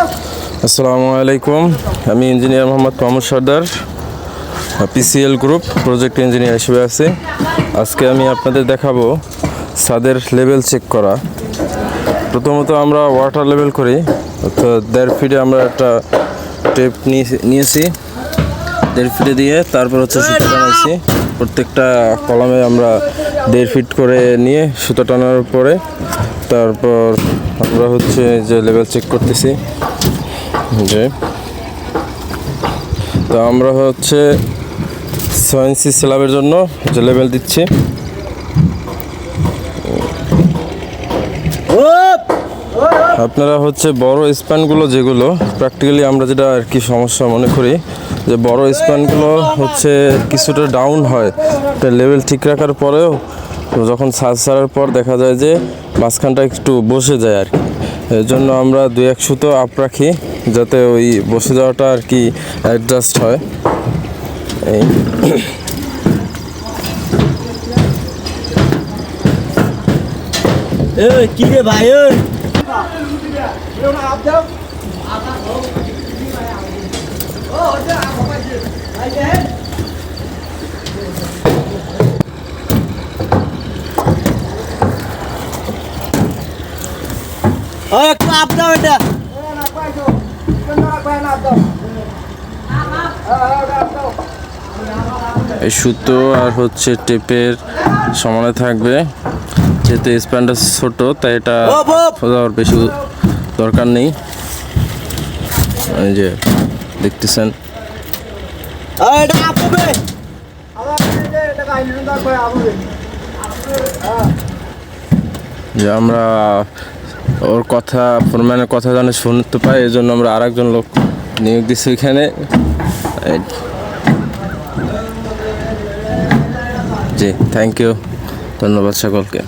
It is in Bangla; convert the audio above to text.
আসসালামু আলাইকুম। আমি ইঞ্জিনিয়ার মোহাম্মদ মাহমুদ সর্দার, পিসিএল গ্রুপ প্রজেক্ট ইঞ্জিনিয়ার হিসেবে আছি। আজকে আমি আপনাদের দেখাবো ছাদের লেভেল চেক করা। প্রথমত আমরা ওয়াটার লেভেল করি, অর্থাৎ 1.5 ফিটে আমরা একটা টেপ নিয়েছি। 1.5 ফিটে দিয়ে তারপর হচ্ছে সুতো টানাইছি। প্রত্যেকটা কলামে আমরা 1.5 ফিট করে নিয়ে সুতো টানার পরে তারপর আমরা হচ্ছে যে লেভেল চেক করতেছি। যে তো আমরা হচ্ছে 6 ইঞ্চি স্ল্যাবের জন্য যে লেভেল দিচ্ছি। আপনারা হচ্ছে বড় স্প্যানগুলো, যেগুলো প্র্যাকটিক্যালি আমরা যেটা আর কি সমস্যা মনে করি, যে বড় স্প্যানগুলো হচ্ছে কিছুটা ডাউন হয়, লেভেল ঠিক রাখার পরেও যখন ছাদ ছাড়ার পর দেখা যায় যে মাঝখানটা একটু বসে যায় আর কি। এর জন্য আমরা 2-1 সুতো আপ রাখি, যাতে ওই বসে যাওয়াটা আর কি অ্যাডজাস্ট হয়। এই কি রে ভাই, একটু আপ দাও এটা। এই সুতো আর হচ্ছে টেপের সমানে থাকবে, যেহেতু স্প্যানটা ছোট তাই এটা দেওয়ার বেশি দরকার নেই। এই যে দেখতেছেন, যে আমরা ওর কথা, ফোরম্যানের কথা জানে শুনতে পাই, এই জন্য আমরা আরেকজন লোক নিয়োগ দিচ্ছি এখানে। জি, থ্যাংক ইউ, ধন্যবাদ সকলকে।